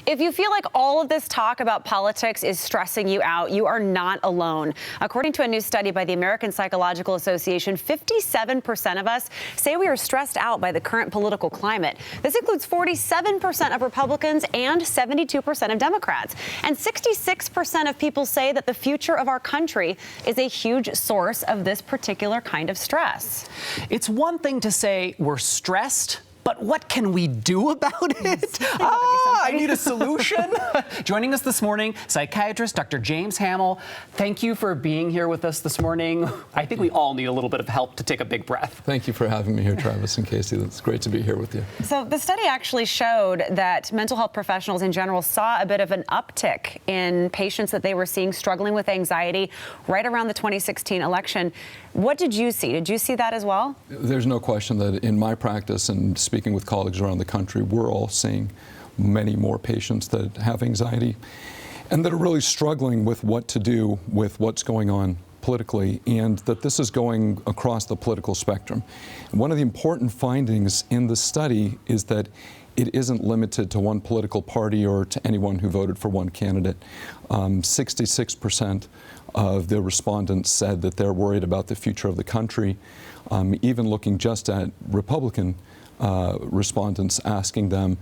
If you feel like all of this talk about politics is stressing you out, you are not alone. According to a new study by the American Psychological Association, 57% of us say we are stressed out by the current political climate. This includes 47% of Republicans and 72% of Democrats. And 66% of people say that the future of our country is a huge source of this particular kind of stress. It's one thing to say we're stressed, but what can we do about it? I need a solution. Joining us this morning, psychiatrist Dr. James Hammel. Thank you for being here with us this morning. I think we all need a little bit of help to take a big breath. Thank you for having me here, Travis and Casey. It's great to be here with you. So the study actually showed that mental health professionals in general saw a bit of an uptick in patients that they were seeing struggling with anxiety right around the 2016 election. What did you see? Did you see that as well? There's no question that in my practice and speaking with colleagues around the country, we're all seeing many more patients that have anxiety and that are really struggling with what to do with what's going on politically, and that this is going across the political spectrum. One of the important findings in the study is that it isn't limited to one political party or to anyone who voted for one candidate. 66% of the respondents said that they're worried about the future of the country. Even looking just at Republican respondents, asking them,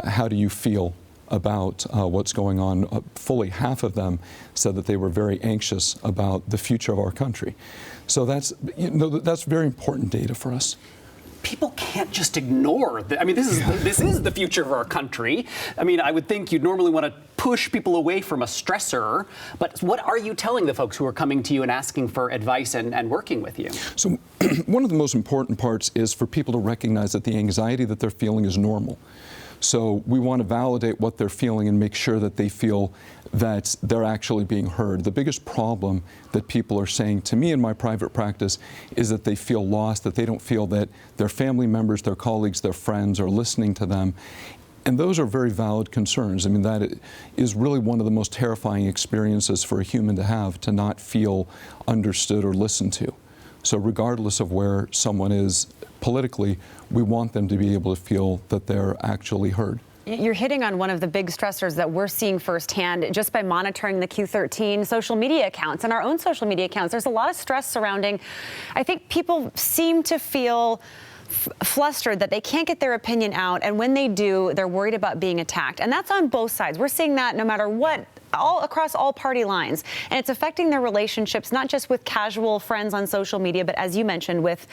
how do you feel about what's going on? Fully half of them said that they were very anxious about the future of our country. So that's very important data for us. People can't just ignore I mean, this is the future of our country. I mean, I would think you'd normally want to push people away from a stressor, but what are you telling the folks who are coming to you and asking for advice and working with you? So one of the most important parts is for people to recognize that the anxiety that they're feeling is normal. So we want to validate what they're feeling and make sure that they feel that they're actually being heard. The biggest problem that people are saying to me in my private practice is that they feel lost, that they don't feel that their family members, their colleagues, their friends are listening to them. And those are very valid concerns. I mean, that is really one of the most terrifying experiences for a human to have, to not feel understood or listened to. So regardless of where someone is politically, we want them to be able to feel that they're actually heard. You're hitting on one of the big stressors that we're seeing firsthand just by monitoring the Q13 social media accounts and our own social media accounts. There's a lot of stress surrounding. I think people seem to feel flustered that they can't get their opinion out, and when they do, they're worried about being attacked. And that's on both sides. We're seeing that no matter what, all across all party lines. And it's affecting their relationships, not just with casual friends on social media, but as you mentioned, with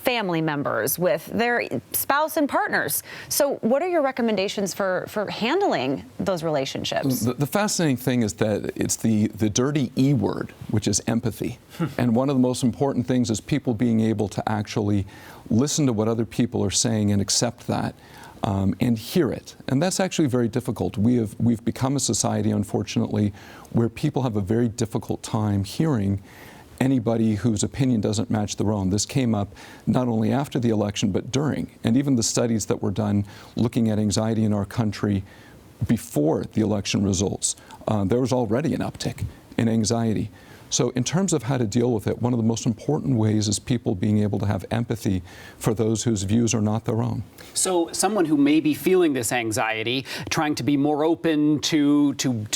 family members, with their spouse and partners. So what are your recommendations for handling those relationships? The fascinating thing is that it's the dirty E word, which is empathy. And one of the most important things is people being able to actually listen to what other people are saying and accept that. And hear it. And that's actually very difficult. We've become a society, unfortunately, where people have a very difficult time hearing anybody whose opinion doesn't match their own. This came up not only after the election, but during. And even the studies that were done looking at anxiety in our country before the election results, there was already an uptick in anxiety. So in terms of how to deal with it, one of the most important ways is people being able to have empathy for those whose views are not their own. So someone who may be feeling this anxiety, trying to be more open to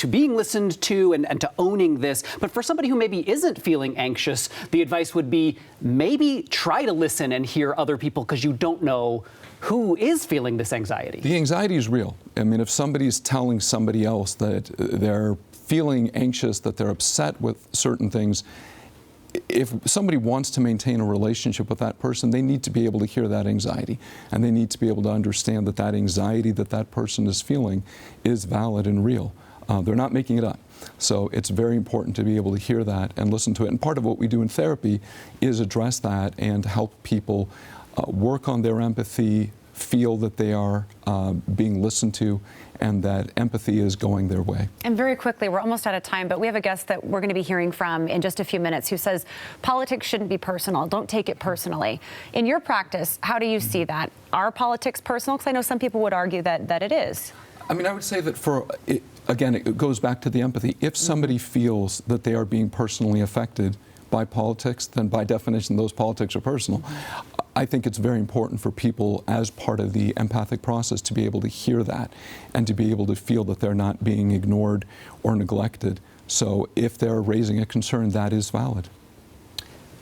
being listened to and to owning this, but for somebody who maybe isn't feeling anxious, the advice would be maybe try to listen and hear other people, because you don't know who is feeling this anxiety. The anxiety is real. I mean, if somebody's telling somebody else that they're feeling anxious, that they're upset with certain things, if somebody wants to maintain a relationship with that person, they need to be able to hear that anxiety, and they need to be able to understand that that anxiety that that person is feeling is valid and real. They're not making it up. So it's very important to be able to hear that and listen to it. And part of what we do in therapy is address that and help people work on their empathy, feel that they are being listened to, and that empathy is going their way. And very quickly, we're almost out of time, but we have a guest that we're going to be hearing from in just a few minutes who says politics shouldn't be personal. Don't take it personally. In your practice, how do you see that? Are politics personal? Because I know some people would argue that it is. I mean, I would say that again, it goes back to the empathy. If somebody feels that they are being personally affected by politics, then by definition those politics are personal. I think it's very important for people as part of the empathic process to be able to hear that and to be able to feel that they're not being ignored or neglected. So if they're raising a concern, that is valid.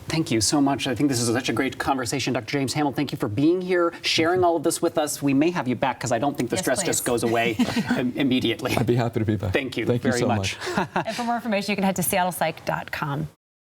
Thank you so much. I think this is such a great conversation. Dr. James Hammel, thank you for being here, sharing all of this with us. We may have you back because I don't think the stress just goes away immediately. I'd be happy to be back. Thank you very so much. And for more information, you can head to seattlepsych.com.